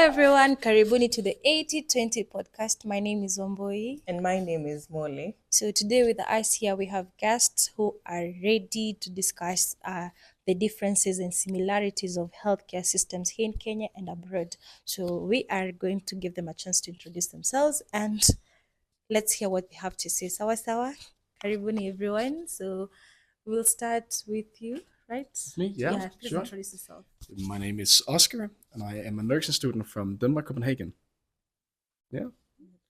everyone, karibuni to the 80/20 podcast. My name is Omboi. And my name is Molly. So today with us here we have guests who are ready to discuss the differences and similarities of healthcare systems here in Kenya and abroad. So we are going to give them a chance to introduce themselves and let's hear what they have to say. Sawa sawa, karibuni everyone. So we'll start with you, right? Me? Yeah, Please sure. introduce yourself. My name is Oscar, and I am a nursing student from Denmark, Copenhagen. Yeah,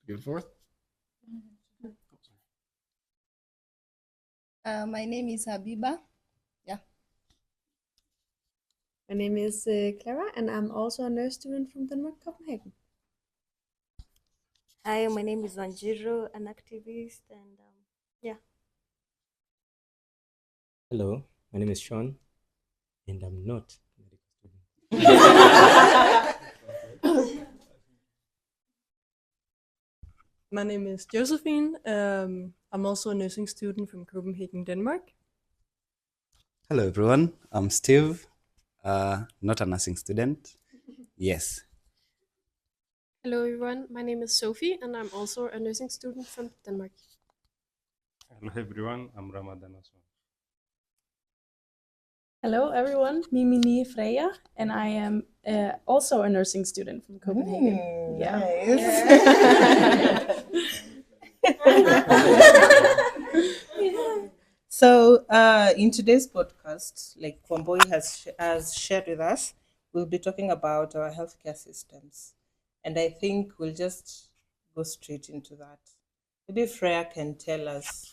give it forth. My name is Habiba. My name is Clara, and I'm also a nurse student from Denmark, Copenhagen. Hi, my name is Wanjiru, an activist, and Hello, my name is Sean, and I'm not a medical student. My name is Josephine. I'm also a nursing student from Copenhagen, Denmark. Hello everyone, I'm Steve, not a nursing student. Yes. Hello everyone, my name is Sophie and I'm also a nursing student from Denmark. Hello everyone, I'm Ramadan as well. Hello everyone, Mimini Freya, and I am also a nursing student from Copenhagen. So in today's podcast, like Kwamboi has shared with us, we'll be talking about our healthcare systems. And I think we'll just go straight into that. Maybe Freya can tell us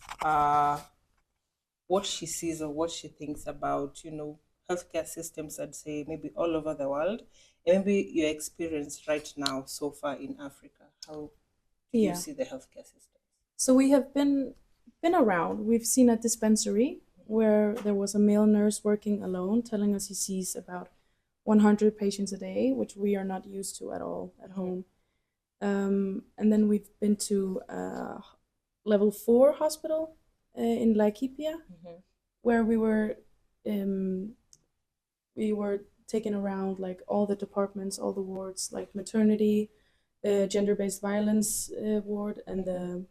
what she sees or what she thinks about, healthcare systems, I'd say maybe all over the world, and maybe your experience right now so far in Africa. How do you see the healthcare system? So we have been around. We've seen a dispensary where there was a male nurse working alone, telling us he sees about 100 patients a day, which we are not used to at all at home. And then we've been to level 4 hospital in Laikipia, where we were taken around like all the departments, all the wards, like maternity, gender-based violence ward, and the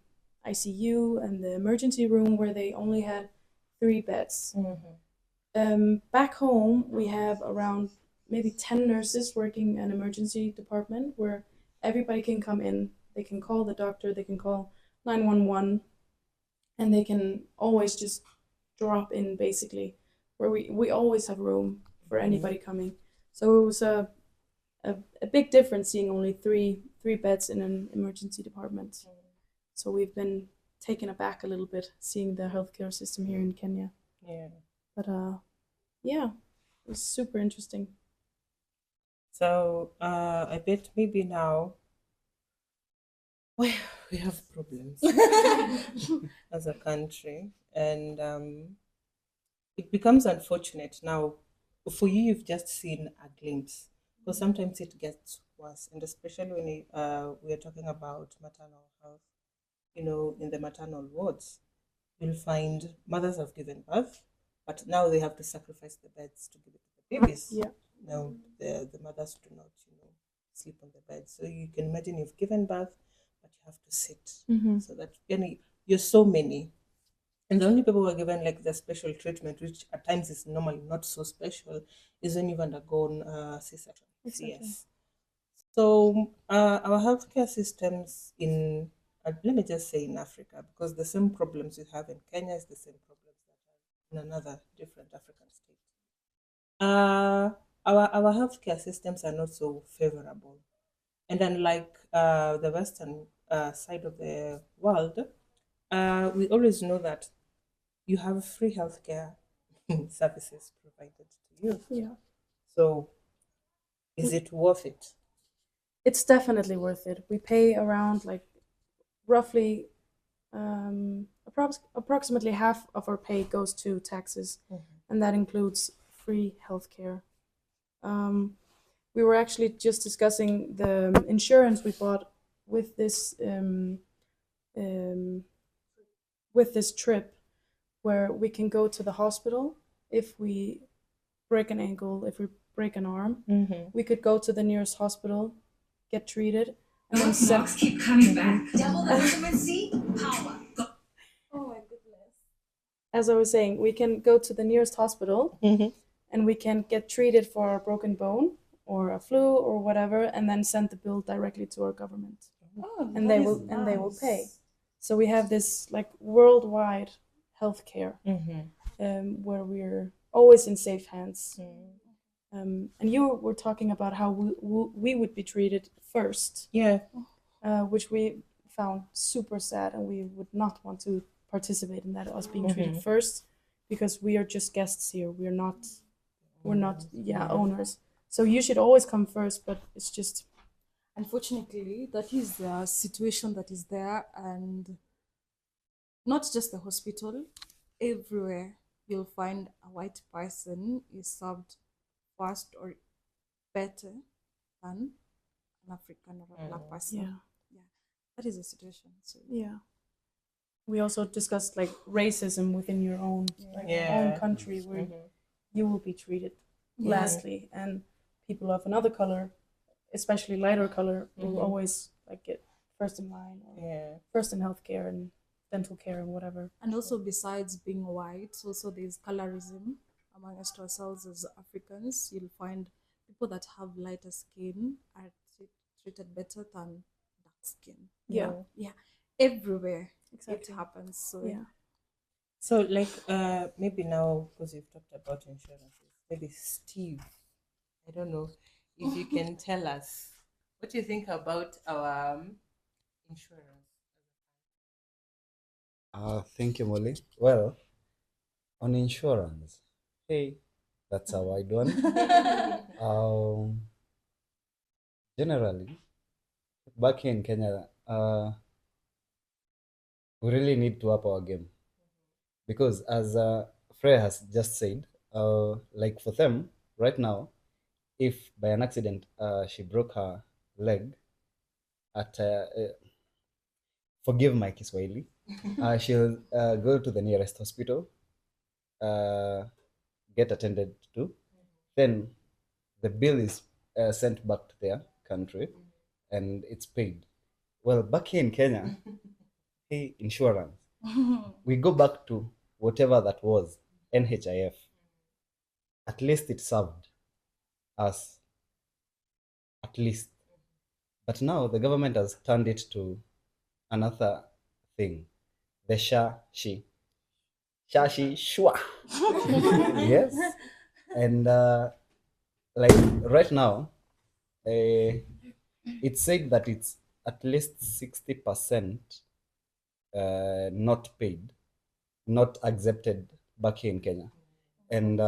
ICU and the emergency room, where they only had 3 beds. Back home, we have around maybe 10 nurses working in an emergency department where everybody can come in. They can call the doctor, they can call 911, and they can always just drop in, basically, where we always have room for anybody coming. So it was a big difference seeing only three beds in an emergency department. So we've been taken aback a little bit seeing the healthcare system here in Kenya. But it was super interesting. So I bet maybe now we have problems as a country, and it becomes unfortunate now. For you, you've just seen a glimpse, because sometimes it gets worse, and especially when we are talking about maternal health. In the maternal wards, you'll find mothers have given birth, but now they have to sacrifice the beds to give it to the babies. Now the mothers do not, sleep on the bed. So you can imagine you've given birth, but you have to sit. So that you're so many. And the only people who are given like the special treatment, which at times is normally not so special, is when you've undergone C-section. Yes. So our healthcare systems let me just say in Africa, because the same problems we have in Kenya is the same problems that are in another different African state. Our healthcare systems are not so favorable. And unlike the Western side of the world, we always know that you have free healthcare services provided to you. So is it worth it? It's definitely worth it. We pay around like roughly approximately half of our pay goes to taxes, and that includes free healthcare. We were actually just discussing the insurance we bought with this trip, where we can go to the hospital if we break an ankle, if we break an arm. We could go to the nearest hospital, get treated, and then send. Keep coming back. Double the vitamin C power. Oh my goodness. As I was saying, we can go to the nearest hospital and we can get treated for a broken bone or a flu or whatever, and then send the bill directly to our government. And they will pay. So we have this like worldwide healthcare where we're always in safe hands. And you were talking about how we would be treated first. Yeah. Which we found super sad, and we would not want to participate in that, us being treated first, because we are just guests here. We're not owners. So you should always come first, but it's just, unfortunately, that is the situation that is there, and not just the hospital, everywhere you'll find a white person is served first or better than an African or a black person. Yeah, that is the situation. So we also discussed like racism within your own own country, where you will be treated lastly, and people of another color, especially lighter color, will always like get first in line or first in healthcare and dental care and whatever. And also, besides being white, also there's colorism amongst ourselves as Africans. You'll find people that have lighter skin are treated better than dark skin. Yeah, everywhere it happens. So So like maybe now, because you've talked about insurances, maybe Steve, I don't know if you can tell us what you think about our insurance. Thank you, Molly. Well, on insurance, hey, that's a wide one. Generally, back here in Kenya, we really need to up our game, because as Freya has just said, like for them right now, if by an accident she broke her leg at forgive my Kiswahili, she'll go to the nearest hospital, get attended to, then the bill is sent back to their country and it's paid. Well, back here in Kenya, hey, insurance, we go back to whatever that was, NHIF. At least it served us, at least. But now the government has turned it to another thing, the Sha-Shi. Sha-Shi Shwa. Yes. And like right now, it's said that it's at least 60% not paid, not accepted back here in Kenya. And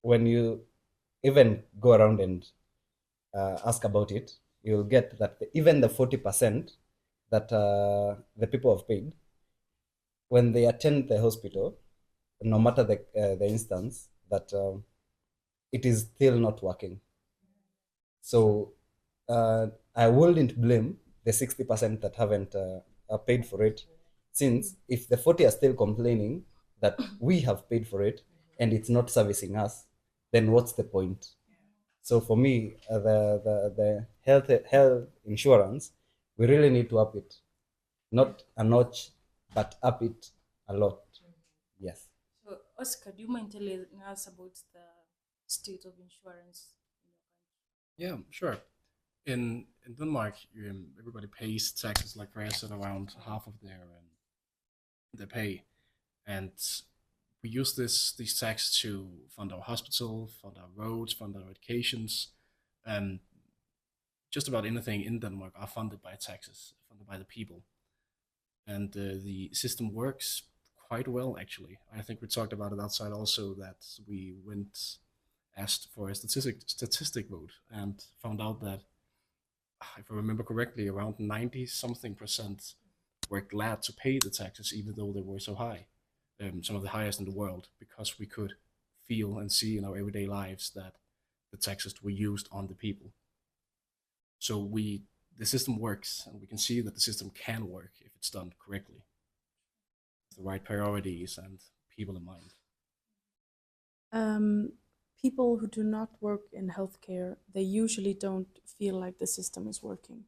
when you even go around and ask about it, you'll get that even the 40% that the people have paid, when they attend the hospital, no matter the instance, that it is still not working. So I wouldn't blame the 60% that haven't paid for it, since if the 40 are still complaining that we have paid for it and it's not servicing us, then what's the point? So for me, the health insurance, we really need to up it, not a notch, but up it a lot. Yes. So Oscar, do you mind telling us about the state of insurance in your country? Yeah, sure. In Denmark, everybody pays taxes, like Freya said, around half of their pay, and we use these taxes to fund our hospital, fund our roads, fund our educations, and just about anything in Denmark are funded by taxes, funded by the people. And the system works quite well, actually. I think we talked about it outside also, that we asked for a statistic vote and found out that, if I remember correctly, around 90-something% were glad to pay the taxes, even though they were so high, some of the highest in the world, because we could feel and see in our everyday lives that the taxes were used on the people. So the system works, and we can see that the system can work if it's done correctly, with the right priorities and people in mind. people who do not work in healthcare, they usually don't feel like the system is working.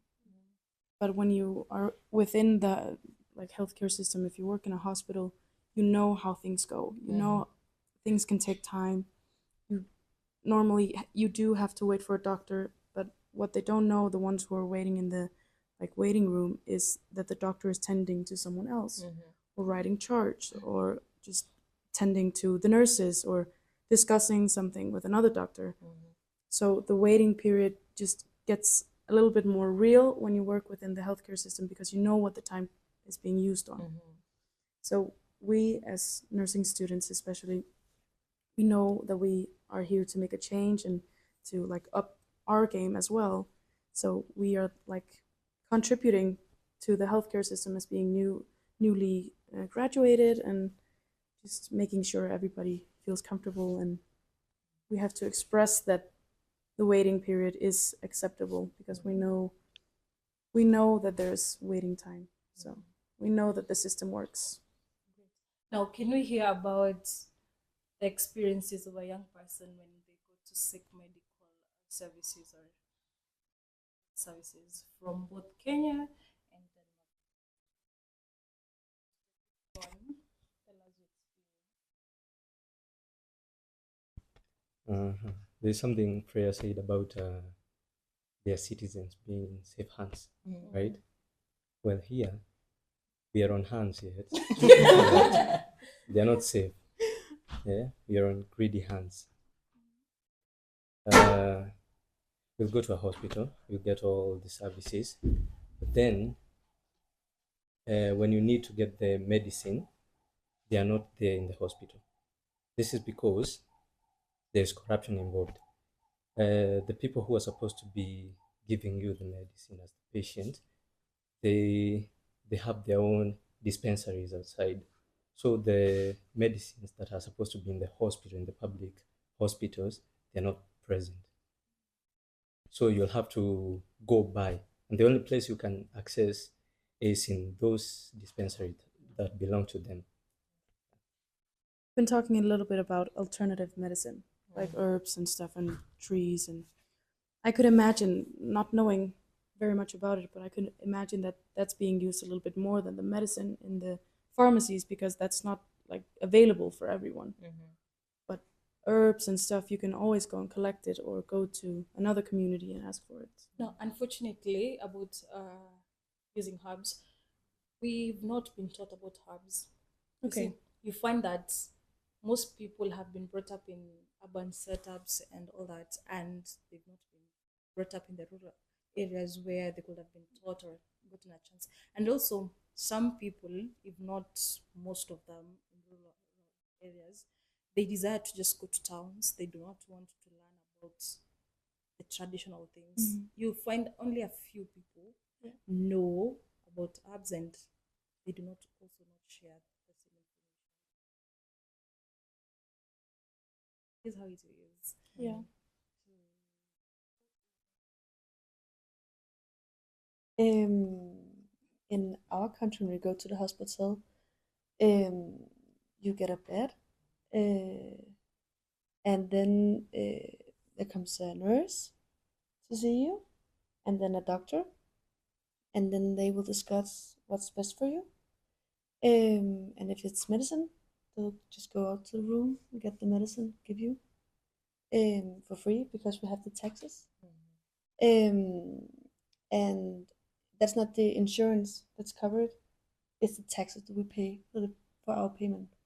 But when you are within the like healthcare system, if you work in a hospital, you know how things go. You know things can take time. You normally you do have to wait for a doctor, but what they don't know, the ones who are waiting in the like waiting room, is that the doctor is tending to someone else, or writing charts, or just tending to the nurses, or discussing something with another doctor. So the waiting period just gets a little bit more real when you work within the healthcare system, because you know what the time is being used on. So we as nursing students especially, we know that we are here to make a change and to like up our game as well. So we are like contributing to the healthcare system as being newly graduated, and just making sure everybody feels comfortable, and we have to express that the waiting period is acceptable, because we know that there's waiting time. So we know that the system works. Now, can we hear about the experiences of a young person when they go to seek medical services or services from both Kenya and Denmark? There's something Freya said about their citizens being in safe hands, right? Well, here we are on hands yet. They are not safe. Yeah, we are on greedy hands. We'll go to a hospital, you'll get all the services, but then when you need to get the medicine, they are not there in the hospital. This is because there's corruption involved. The people who are supposed to be giving you the medicine as the patient, they have their own dispensaries outside. So the medicines that are supposed to be in the hospital, in the public hospitals, they're not present. So you'll have to go by, and the only place you can access is in those dispensaries that belong to them. Been talking a little bit about alternative medicine, like herbs and stuff, and trees, and I could imagine, not knowing very much about it, but I could imagine that that's being used a little bit more than the medicine in the pharmacies, because that's not like available for everyone. But herbs and stuff, you can always go and collect it, or go to another community and ask for it. No, unfortunately, about using herbs, we've not been taught about herbs. You Okay. see, you find that most people have been brought up in urban setups and all that, and they've not been brought up in the rural areas where they could have been taught or gotten a chance. And also, some people, if not most of them in rural areas, they desire to just go to towns. They do not want to learn about the traditional things. You find only a few people know about herbs, and they do not also not share the same information. Here's how it is. Yeah. In our country, when we go to the hospital, you get a bed, and then there comes a nurse to see you, and then a doctor, and then they will discuss what's best for you. And if it's medicine, they'll just go out to the room and get the medicine, give you for free, because we have the taxes. And that's not the insurance that's covered, it's the taxes that we pay for our payment.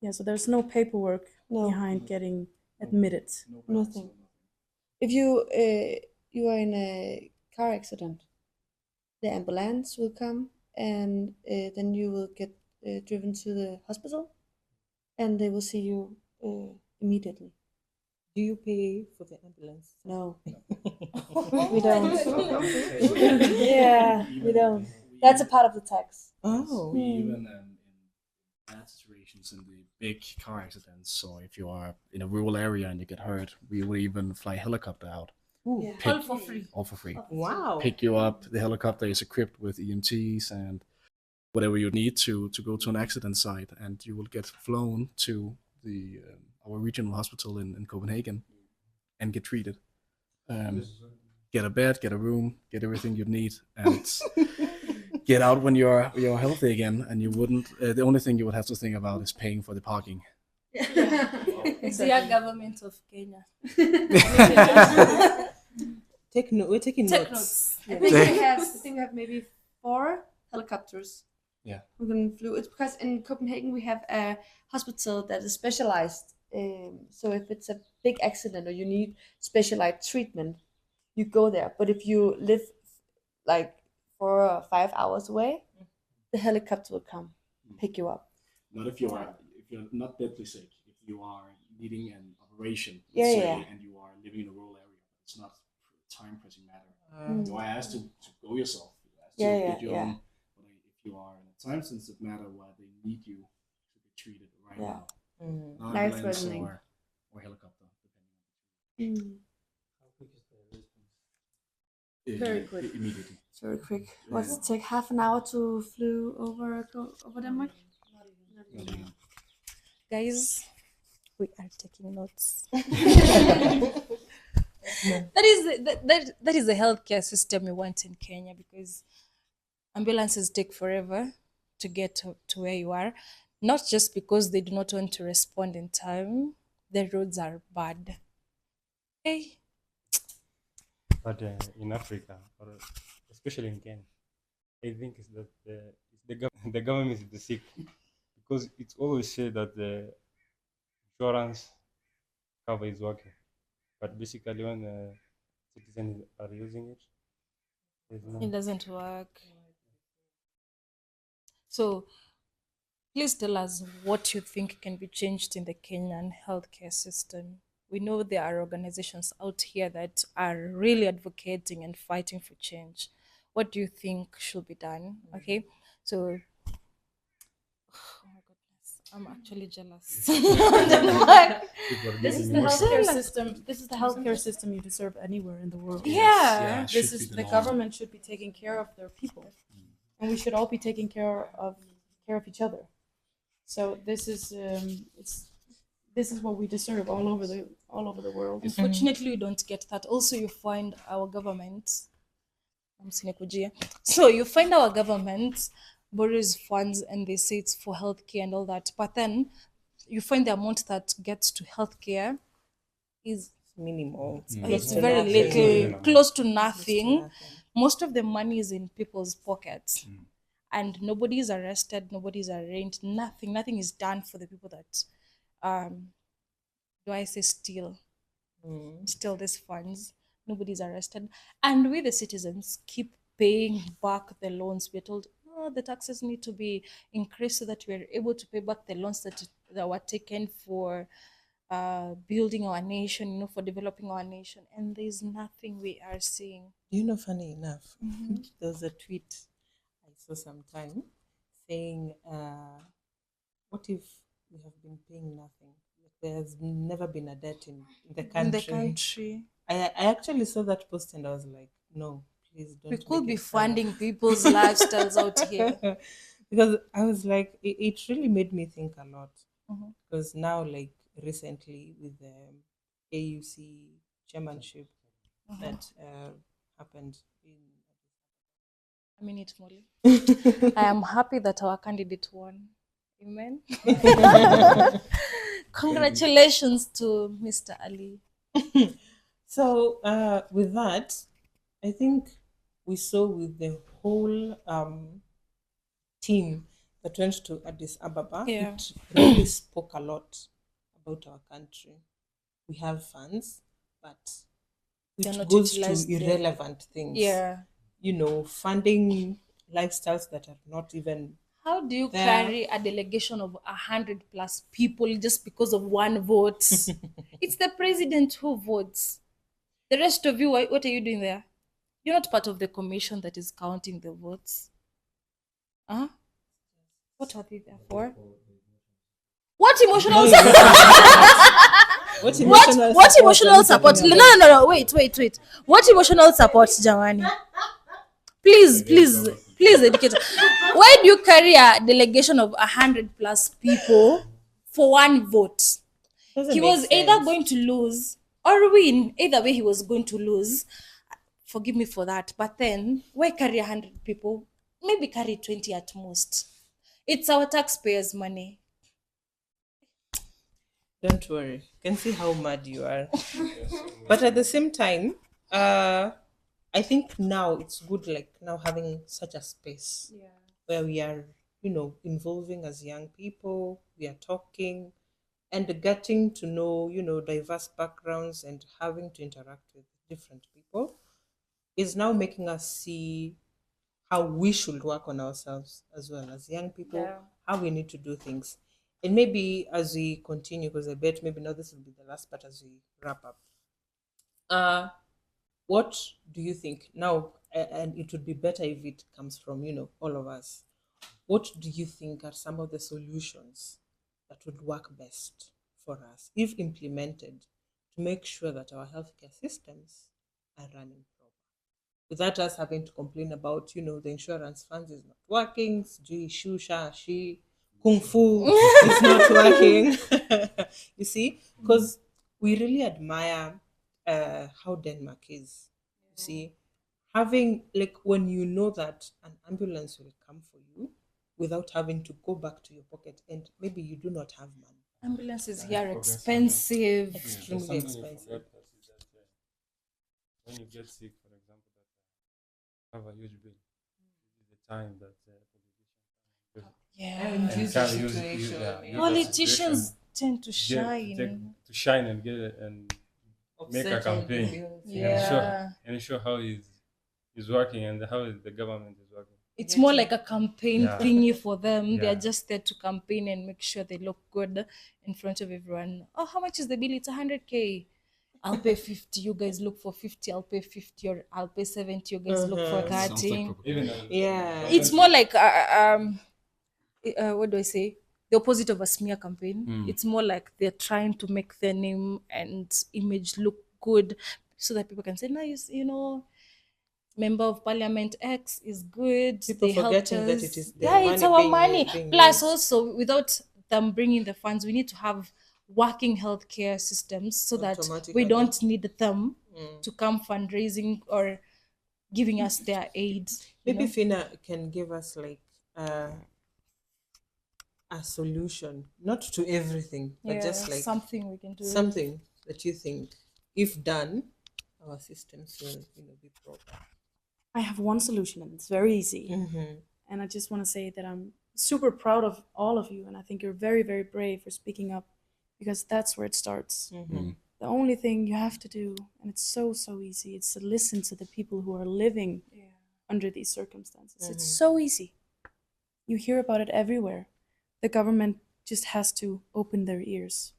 Yeah, so there's no paperwork behind getting admitted. Nothing. If you are in a car accident, the ambulance will come, and then you will get driven to the hospital, and they will see you immediately. Do you pay for the ambulance? No. We don't. Yeah, we don't. That's a part of the tax. Oh. We even in bad situations, in the big car accidents, so if you are in a rural area and you get hurt, we will even fly a helicopter out. Yeah. All for free. All for free. Wow. Pick you up. The helicopter is equipped with EMTs and whatever you need to go to an accident site, and you will get flown to the our regional hospital in Copenhagen and get treated. Get a bed, get a room, get everything you need, and get out when you're healthy again. And you wouldn't. The only thing you would have to think about is paying for the parking. It's the government of Kenya. We're taking Take notes. I think we have maybe 4 helicopters. Yeah. We're gonna flew. It's because in Copenhagen we have a hospital that is specialized. So if it's a big accident or you need specialized treatment, you go there. But if you live like 4 or 5 hours away, the helicopter will come pick you up. Not if you're not deadly sick. If you are needing an operation, Yeah, let's say, yeah. and you are living in a rural area, it's not a time pressing matter. You are asked to go yourself. You're asked to get your own. But if you are in a time sensitive matter where they need you to be treated right now, not ambulance or helicopter, depending. Very quick. Immediately. Very quick. What does it take? Half an hour to flew over Denmark? Guys, we are taking notes. That is the healthcare system we want in Kenya, because ambulances take forever to get to where you are, not just because they do not want to respond in time. The roads are bad. Hey. But in Africa, or especially in Kenya, I think it's that the government is the sick, because it's always said that the insurance cover is working, but basically when citizens are using it, It doesn't work. So please tell us what you think can be changed in the Kenyan healthcare system. We know there are organizations out here that are really advocating and fighting for change. What do you think should be done? Okay, so oh my goodness, I'm actually jealous. This is the healthcare system. This is the healthcare system you deserve anywhere in the world. Yeah. This is the government should be taking care of their people, and we should all be taking care of each other. So this is this is what we deserve all over the world. Unfortunately, we don't get that. Also, you find our government. So you find our government borrows funds and they say it's for healthcare and all that, but then you find the amount that gets to healthcare is minimal. It's very little, close to nothing. Most of the money is in people's pockets, and nobody is arrested, nobody's arraigned, nothing is done for the people that do I say steal these funds. Nobody's arrested, and we the citizens keep paying back the loans. We're told, oh, the taxes need to be increased so that we're able to pay back the loans that were taken for building our nation, for developing our nation, and there's nothing we are seeing. Funny enough, there was a tweet I saw sometime saying, what if we have been paying nothing? There's never been a debt in the country. I actually saw that post and I was like, no, please don't. We could be funding people's lifestyles out here. Because I was like, it really made me think a lot. Because now, like recently with the AUC chairmanship that happened in Molly. I am happy that our candidate won. Amen. Congratulations to Mr. Ali. So with that, I think we saw with the whole team that went to Addis Ababa, it really spoke a lot about our country. We have funds, but it goes to irrelevant things. Yeah. Funding lifestyles that are not even. How do you carry a delegation of 100+ people just because of one vote? It's the president who votes. The rest of you, what are you doing there? You're not part of the commission that is counting the votes. What are they there for? What emotional support? What emotional support? No, wait. What emotional support, Jamani? Please, educate. Why do you carry a delegation of 100+ people for one vote? Doesn't He make was either sense. going to lose or win. Either way, he was going to lose. Forgive me for that. But then, why carry 100 people? Maybe carry 20 at most. It's our taxpayers' money. Don't worry. You can see how mad you are. But at the same time, I think now it's good, like now having such a space where we are, involving as young people, we are talking and getting to know, diverse backgrounds and having to interact with different people is now making us see how we should work on ourselves as well as young people, Yeah. how we need to do things. And maybe as we continue, because I bet maybe now this will be the last part as we wrap up. What do you think now? And it would be better if it comes from, all of us. What do you think are some of the solutions that would work best for us if implemented to make sure that our healthcare systems are running proper? Without us having to complain about, the insurance funds is not working, she, kung fu is not working. You see, because we really admire how Denmark is. You see, having like when you know that an ambulance will come for you without having to go back to your pocket, and maybe you do not have money. Ambulances here are expensive. Extremely expensive. When you get sick, for example, that have a huge bill. This is the time that Yeah. and use can the use situation, that Politicians tend to situation, shine. to shine and get it and make a Upset and campaign bills, Yeah. and show how is working and how the government is working. It's more like a campaign Yeah. thingy for them. Yeah. They're just there to campaign and make sure they look good in front of everyone. Oh, how much is the bill? It's 100K. I'll pay 50. You guys look for 50. I'll pay 50, or I'll pay 70. You guys look for Sounds 30. like Even Yeah. It's more like what do I say? The opposite of a smear campaign. It's more like they're trying to make their name and image look good, so that people can say, "Nice, Member of Parliament X is good." People they helped forgetting that us. it is their Yeah, it's money our being money. being Plus, used. also without them bringing the funds, we need to have working healthcare systems so that we Automatically. don't need them to come fundraising or giving us their aid. Maybe Fina can give us like a solution, not to everything, but just like something we can do. something that you think, if done, our systems will, be proper. I have one solution, and it's very easy. And I just want to say that I'm super proud of all of you, and I think you're very, very brave for speaking up, because that's where it starts. The only thing you have to do, and it's so, so easy, it's to listen to the people who are living under these circumstances. It's so easy. You hear about it everywhere. The government just has to open their ears,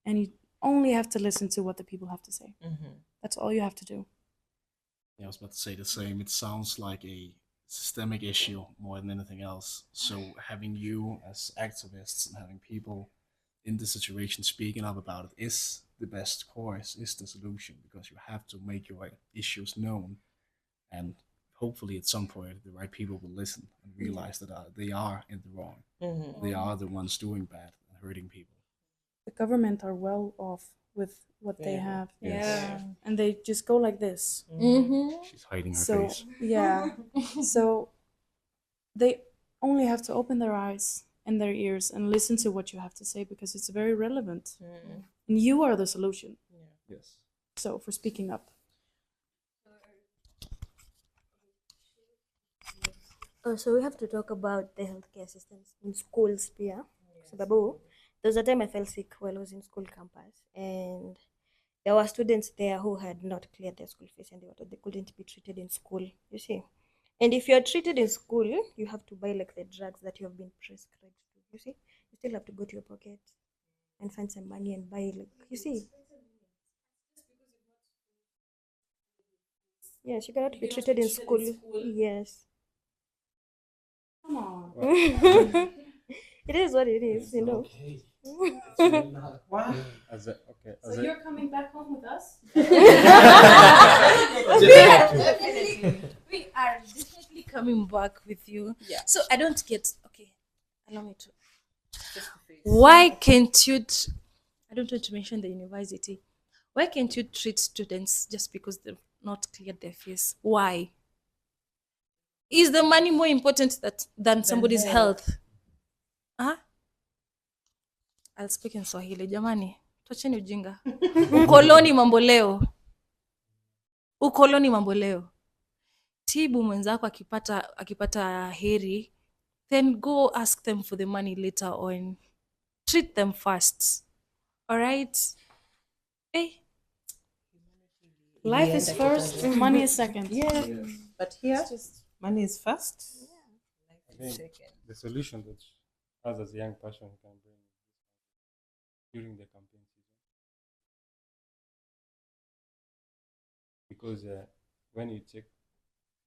and you only have to listen to what the people have to say. That's all you have to do. Yeah, I was about to say the same. It sounds like a systemic issue more than anything else. So having you as activists and having people in the situation speaking up about it is the best course, is the solution, because you have to make your issues known, and hopefully at some point the right people will listen and realize that they are in the wrong. They are the ones doing bad and hurting people. The government are well off with what they have. Yeah. And they just go like this. She's hiding her So, face. yeah. So they only have to open their eyes and their ears and listen to what you have to say, because it's very relevant. And you are the solution. Yes. So, for speaking up. So we have to talk about the healthcare systems in schools pia. Sababu, there was a time I fell sick while I was in school campus, and there were students there who had not cleared their school fees, and they were told they couldn't be treated in school, you see. And if you're treated in school, you have to buy like the drugs that you have been prescribed to, you see. You still have to go to your pocket and find some money and buy, like, you see. Yes, you cannot be treated in school. Yes. Come on. It is what it is, you know. So you're coming back home with us? Definitely. We are definitely coming back with you. Yeah. So I don't get, okay, allow me to. Why can't you, I don't want to mention the university. Why can't you treat students just because they've not cleared their fees? Why? Is the money more important than somebody's health? Huh? I'll speak in Swahili. Jamani, tuacheni ujinga. Ukoloni mambo leo. Ukoloni mambo leo. Tibu mwenzako akipata heri, then go ask them for the money later on. Treat them first. All right? Hey. Life is first, money is second. Yeah. But here, money is first. I think the solution that us as a young person can bring during the campaign season, because when you check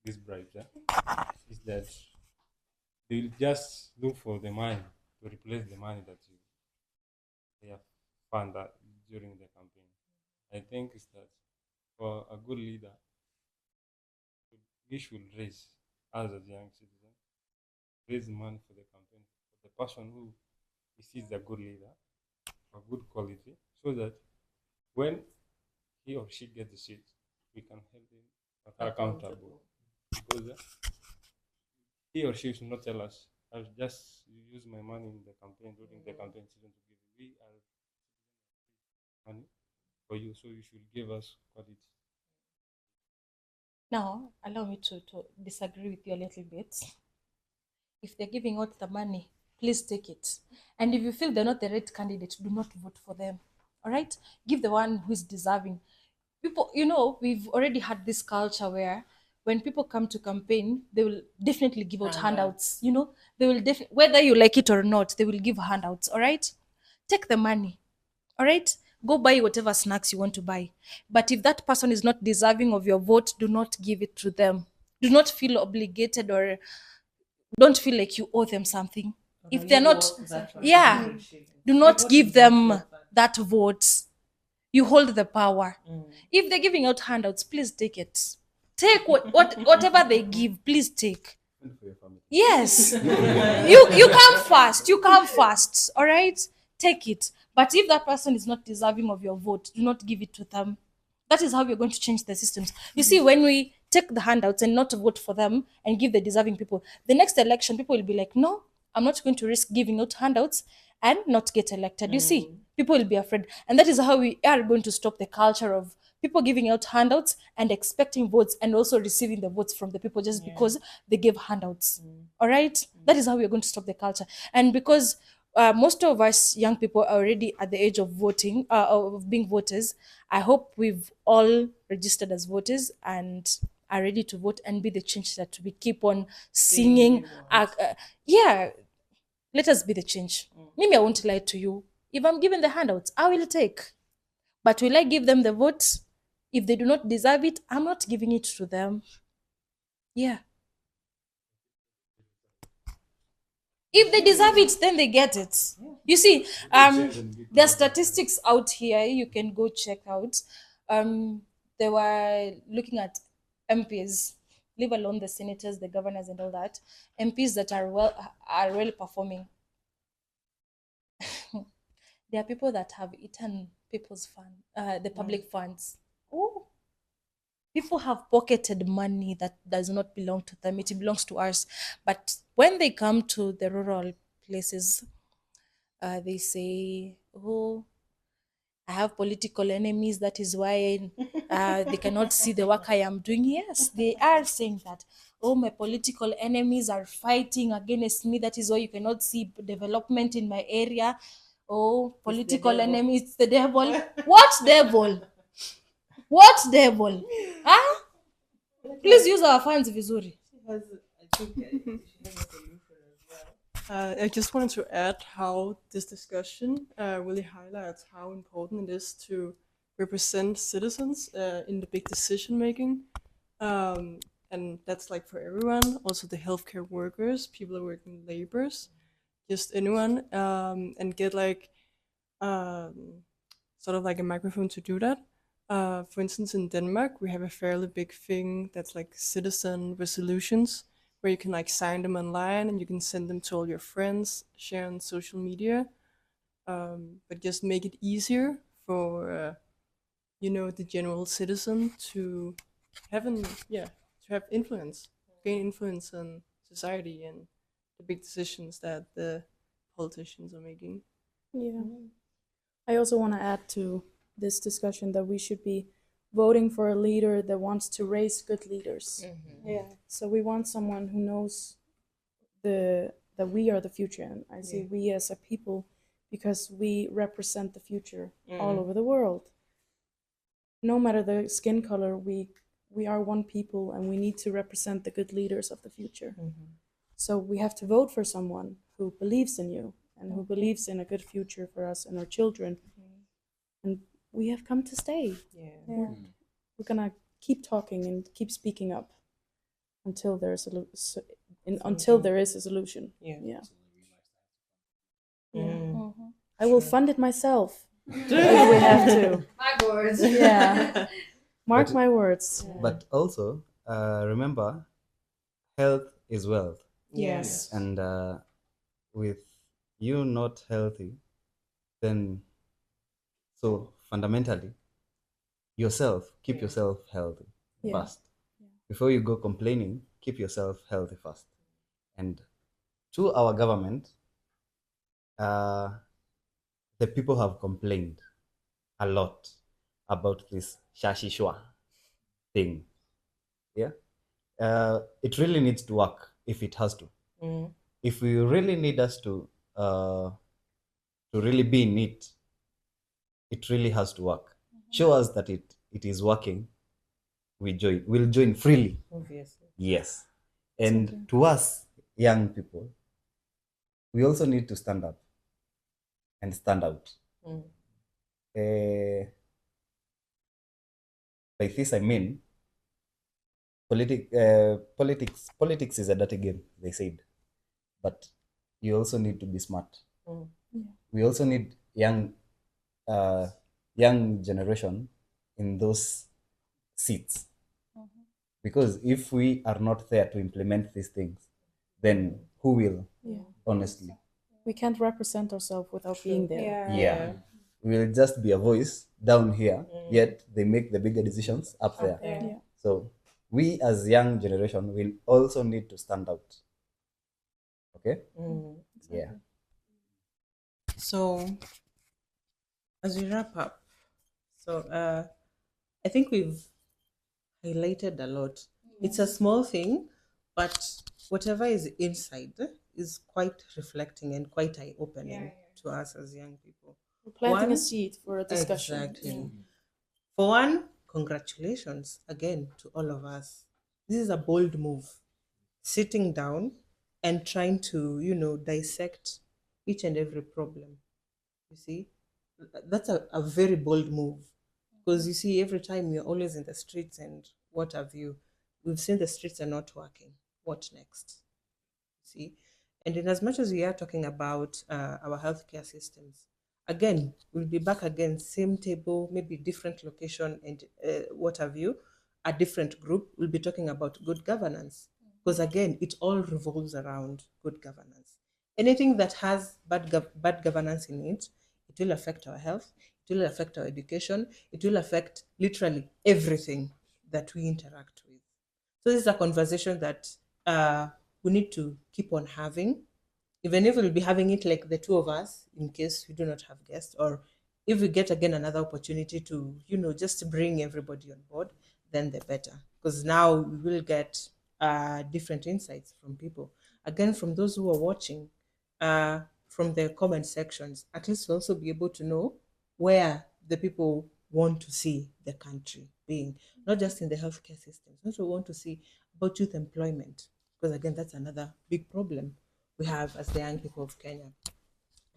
these bribes, is that they'll just look for the money to replace the money that they have found that during the campaign. I think is that for a good leader, we should raise us as young citizens, raise money for the campaign for the person who he sees a good leader, a good quality, so that when he or she gets the seat, we can hold him accountable. Because he or she should not tell us, I'll just use my money in the campaign during the campaign season to give. We are money for you, so you should give us quality. Now, allow me to disagree with you a little bit. If they're giving out the money, please take it. And if you feel they're not the right candidate, do not vote for them. All right? Give the one who is deserving. People, we've already had this culture where when people come to campaign, they will definitely give out handouts. They will whether you like it or not, they will give handouts. All right? Take the money. All right? Go buy whatever snacks you want to buy. But if that person is not deserving of your vote, do not give it to them. Do not feel obligated or don't feel like you owe them something. If they're not, do not give them that vote. You hold the power. If they're giving out handouts, please take it. Take whatever they give, please take. Yes. You come first. You come first. All right? Take it. But if that person is not deserving of your vote, do not give it to them. That is how we're going to change the systems. You see, when we take the handouts and not vote for them and give the deserving people, the next election, people will be like, no, I'm not going to risk giving out handouts and not get elected. You see, people will be afraid. And that is how we are going to stop the culture of people giving out handouts and expecting votes and also receiving the votes from the people just because they give handouts. All right? That is how we're going to stop the culture. And because most of us young people are already at the age of voting, of being voters, I hope we've all registered as voters and are ready to vote and be the change that we keep on singing. Let us be the change. Maybe I won't lie to you. If I'm given the handouts, I will take. But will I give them the vote? If they do not deserve it, I'm not giving it to them. Yeah. If they deserve it, then they get it. You see, there are statistics out here you can go check out. They were looking at MPs, leave alone the senators, the governors, and all that. MPs that are well performing. There are people that have eaten people's fund, the public funds. Oh, people have pocketed money that does not belong to them. It belongs to us. But when they come to the rural places, they say, oh, I have political enemies. That is why they cannot see the work I am doing. Yes, they are saying that. Oh, my political enemies are fighting against me. That is why you cannot see development in my area. Oh, political enemies, it's the devil. What devil? What devil? Huh? Please use our funds vizuri. I just wanted to add how this discussion really highlights how important it is to represent citizens in the big decision making. And that's like for everyone, also the healthcare workers, people who work in labors, just anyone, and get like sort of like a microphone to do that. For instance, in Denmark, we have a fairly big thing that's like citizen resolutions, where you can like sign them online and you can send them to all your friends, share on social media. but just make it easier for the general citizen to have influence, gain influence on society and the big decisions that the politicians are making. Yeah. I also want to add to this discussion that we should be voting for a leader that wants to raise good leaders. Yeah. So we want someone who knows that we are the future, and I say we as a people because we represent the future all over the world. No matter the skin color, we are one people, and we need to represent the good leaders of the future. So we have to vote for someone who believes in you and who believes in a good future for us and our children. And we have come to stay. We're gonna keep talking and keep speaking up until there's until there is a solution. Yeah. I will fund it myself if we have to. My words. Yeah. Mark But- my words. But also, remember, health is wealth. Yes. And with you not healthy, then so fundamentally, keep yourself healthy first. Before you go complaining, keep yourself healthy first. And to our government, the people have complained a lot about this shashishwa thing. Yeah. It really needs to work if it has to. If we really need us to really be in it, it really has to work. Show us that it is working. We'll join freely. Obviously. Yes. And to us, young people, we also need to stand up and stand out. By this I mean, politics is a dirty game, they said. But you also need to be smart. We also need young generation in those seats. Because if we are not there to implement these things, then who will? Honestly. We can't represent ourselves without being there. Yeah. We'll just be a voice down here, yet they make the bigger decisions up there. Yeah. So we as young generation will also need to stand out. Okay? Yeah. So, as we wrap up, I think we've highlighted a lot. It's a small thing, but whatever is inside is quite reflecting and quite eye-opening to us as young people. We're planting a seed for a discussion. Exactly. For one, congratulations again to all of us. This is a bold move. Sitting down and trying to, dissect each and every problem. You see, that's a very bold move. Because you see, every time you're always in the streets and what have you, we've seen the streets are not working. What next? See? And in as much as we are talking about our healthcare systems, again, we'll be back again, same table, maybe different location and what have you, a different group, we'll be talking about good governance. Because again, it all revolves around good governance. Anything that has bad governance in it, it will affect our health, it will affect our education, it will affect literally everything that we interact with. So this is a conversation that we need to keep on having, even if we'll be having it like the two of us, in case we do not have guests, or if we get again another opportunity to, just to bring everybody on board, then the better. Because now we will get different insights from people. Again, from those who are watching, from the comment sections, at least we'll also be able to know where the people want to see the country being, not just in the healthcare systems. Also want to see about youth employment, because again, that's another big problem we have as the young people of Kenya.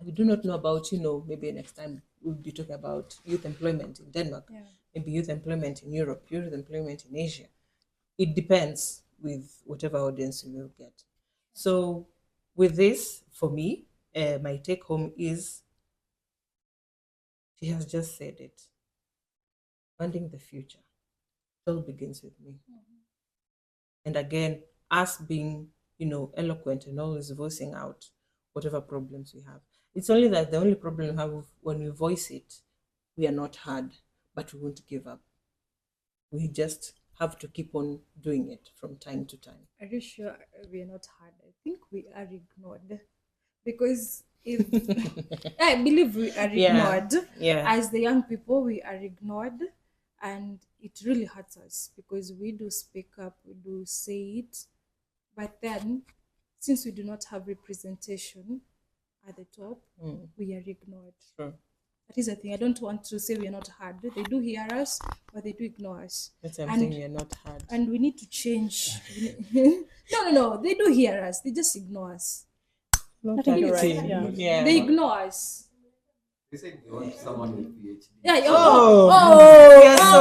We do not know about, maybe next time we'll be talking about youth employment in Denmark, maybe youth employment in Europe, youth employment in Asia. It depends with whatever audience we will get. So with this, for me, my take home is, she has just said it, funding the future. It all begins with me. And again, us being, eloquent and always voicing out whatever problems we have. It's only that the only problem we have when we voice it, we are not heard, but we won't give up. We just have to keep on doing it from time to time. Are you sure we are not heard? I think we are ignored. Because if I believe we are ignored, as the young people, we are ignored, and it really hurts us because we do speak up, we do say it, but then since we do not have representation at the top, we are ignored. Sure. That is the thing. I don't want to say we are not heard. They do hear us, but they do ignore us. That's what I'm saying, we are not heard. And we need to change. No. They do hear us. They just ignore us. I think you're right. Yeah. They ignore us. They said they want someone with PhD. Yeah.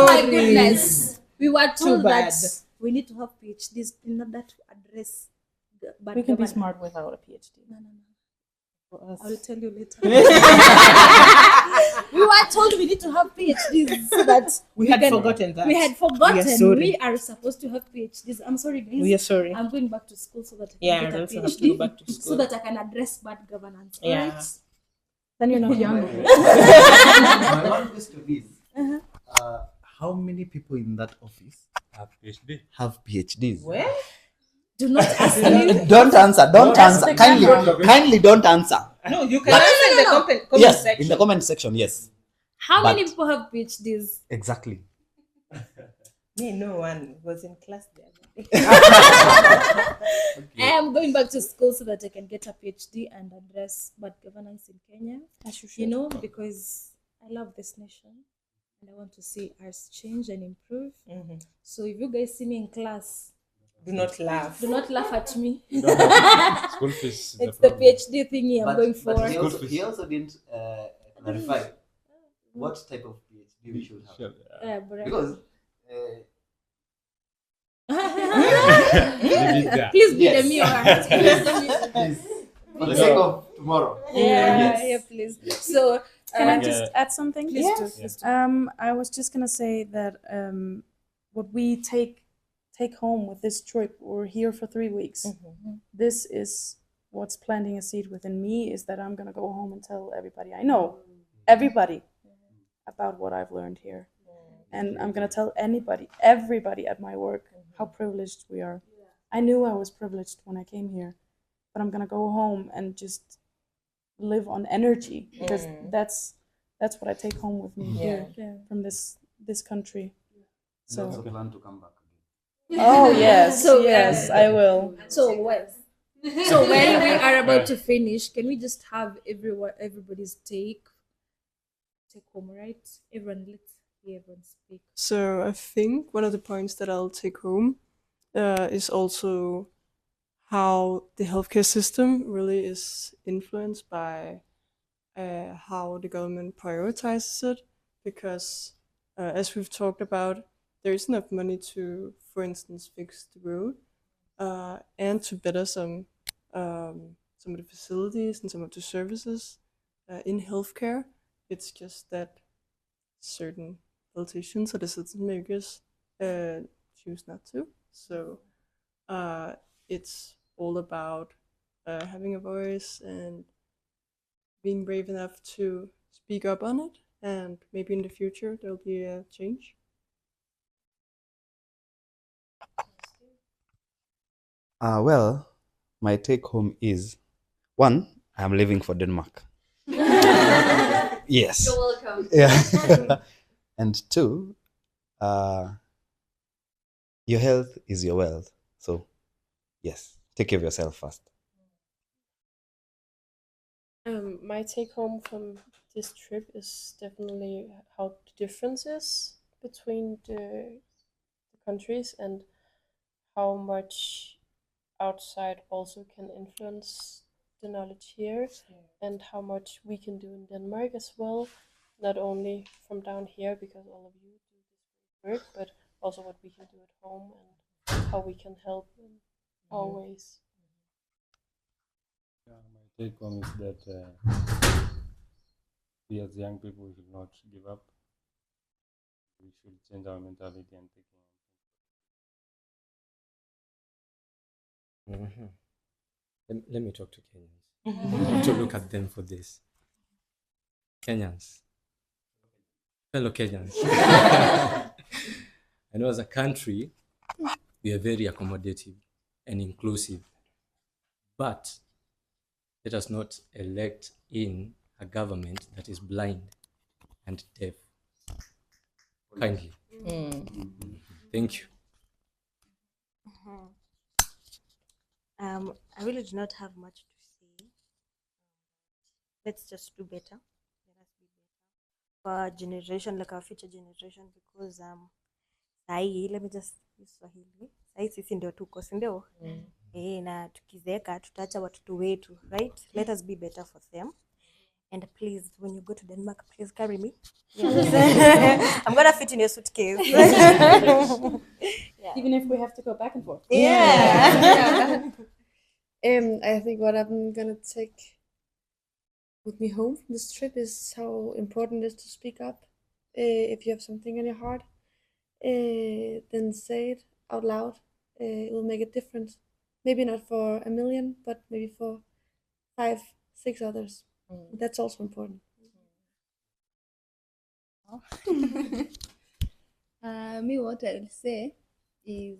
My goodness. We were told bad. that we need to have PhDs in order to address the bad We can be government. smart without a PhD. No. For us. I will tell you later. We were told we need to have PhDs so that We had forgotten that. We had We are forgotten. sorry. We are supposed to have PhDs. I'm sorry, guys. We are sorry. I'm going back to school so that I can Yeah, get I a also PhD, have to go back to so school. that I can address bad governance. Yeah. Alright? Then you're not young. My one question is, how many people in that office Have PhD. have PhDs? Where? Do not ask me. Don't answer. Don't That's answer. the Kindly, kindly don't answer. No, you can answer in the comment Yes, section. in the comment section. Yes, How many But- people have PhDs? exactly. Me, no one was in class the other day. I am going back to school so that I can get a PhD and address bad governance in Kenya. As you should. You know, because I love this nation and I want to see us change and improve. So if you guys see me in class, Do not laugh. do not laugh at me. School fees. It's the PhD thingy I'm going for. But he also didn't clarify what type of PhD we should have. Because Please be Yes. the me alright. Please the me. please, for the sake of tomorrow. Yeah, please. So Can I just add something? Please do. Please do. I was just gonna say that what we take home with this trip, we're here for 3 weeks. This is what's planting a seed within me, is that I'm gonna go home and tell everybody I know, everybody, about what I've learned here. And I'm gonna tell everybody at my work how privileged we are. I knew I was privileged when I came here, but I'm gonna go home and just live on energy, because that's what I take home with me here from this country. So So plan to come back again. oh yes, So, yes, I will. So when we are about to finish, can we just have everybody's take home, right? Let's hear everyone speak. So I think one of the points that I'll take home is also how the healthcare system really is influenced by how the government prioritizes it, because as we've talked about, there isn't enough money to, for instance, fix the road and to better some of the facilities and some of the services in healthcare. It's just that certain politicians or decision makers choose not to. So it's all about having a voice and being brave enough to speak up on it, and maybe in the future there'll be a change. Well, my take home is, one, I'm leaving for Denmark. Yes. You're welcome. Yeah. And two, your health is your wealth. So, yes, take care of yourself first. My take home from this trip is definitely how the differences between the countries, and how much outside also can influence the knowledge here, and how much we can do in Denmark as well, not only from down here because all of you do this great work, but also what we can do at home and how we can help in our ways. Yeah, my take home is that we as young people should not give up. We should change our mentality and take Let me talk to Kenyans. to look at them for this. Kenyans, fellow Kenyans. I know as a country, we are very accommodative and inclusive, but let us not elect in a government that is blind and deaf. Kindly. Thank you. I really do not have much to say. Let's just do better. Let us be better for our generation, like our future generation, because let me just use Swahili. Sahi sisi ndio tuko, si ndio? Na tukizeeka tutaacha watoto wetu, right? Let us be better for them. And please, when you go to Denmark, please carry me. Yes. I'm gonna fit in your suitcase. Yeah. Even if we have to go back and forth. Yeah. I think what I'm gonna take with me home from this trip is how important it is to speak up. If you have something in your heart, then say it out loud. It will make a difference. Maybe not for a million, but maybe for 5, 6 others. That's also important. Me, what I'll say is,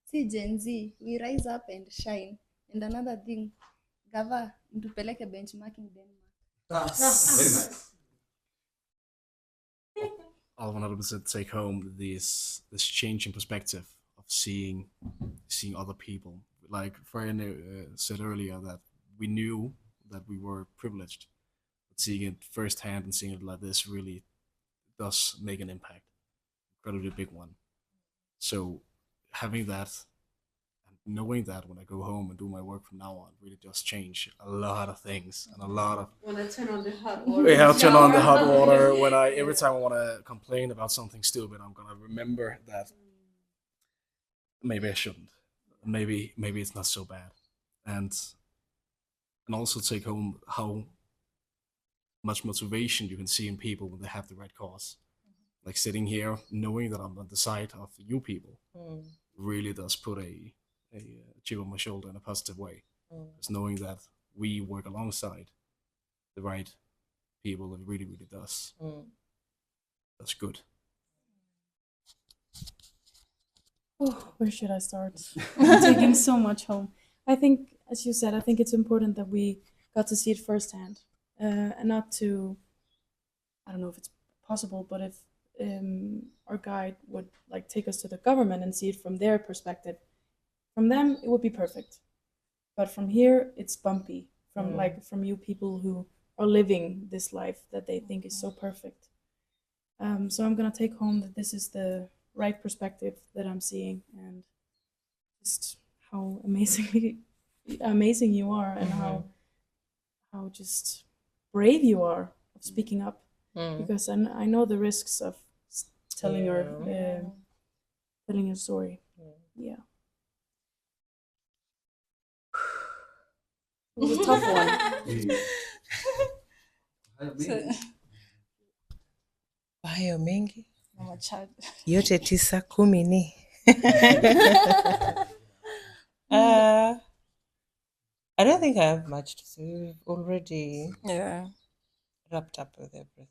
see Gen Z, we rise up and shine. And another thing, Gava, ntupeleke benchmarking Denmark. Very nice. I'll 100% take home this change in perspective of seeing other people. Like Freya said earlier, that we knew that we were privileged, but seeing it firsthand and seeing it like this really does make an impact, incredibly big one. So having that and knowing that when I go home and do my work from now on really does change a lot of things and a lot of. When I turn on the hot water. Yeah, I'll turn on the hot water every time I want to complain about something stupid. I'm gonna remember that maybe I shouldn't. Maybe it's not so bad, and also take home how much motivation you can see in people when they have the right cause. Like sitting here, knowing that I'm on the side of you people, really does put a chip on my shoulder in a positive way. Just knowing that we work alongside the right people, it really, really does. That's good. Oh, where should I start? I'm taking so much home. I think, as you said, I think it's important that we got to see it firsthand, and not to. I don't know if it's possible, but if our guide would like take us to the government and see it from their perspective, from them it would be perfect, but from here it's bumpy. From you people who are living this life that they think is so perfect. So I'm gonna take home that this is the right perspective that I'm seeing, and just how amazing you are, and how just brave you are of speaking up, because I know the risks of telling your story. Yeah. It was a tough one. Hayo mengi Mama Chad. yote 9, 10 ni I don't think I have much to say. We've already wrapped up with everything.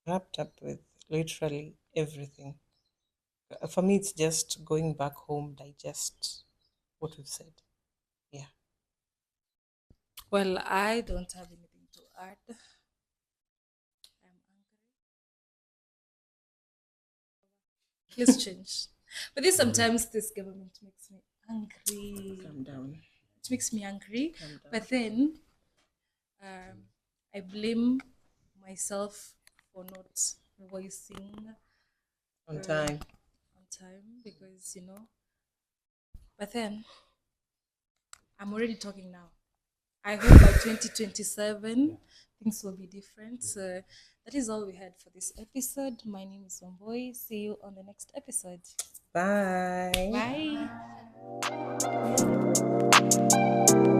Wrapped up with literally everything. For me, it's just going back home, digest what we've said. Yeah. Well, I don't have anything to add. I'm angry. Please change. But then sometimes this government makes me angry. Calm down. It makes me angry. Calm down. But then I blame myself for not voicing On time. Because, but then I'm already talking now. I hope by 2027 things will be different. So that is all we had for this episode. My name is Wamboy. See you on the next episode. Bye. Bye.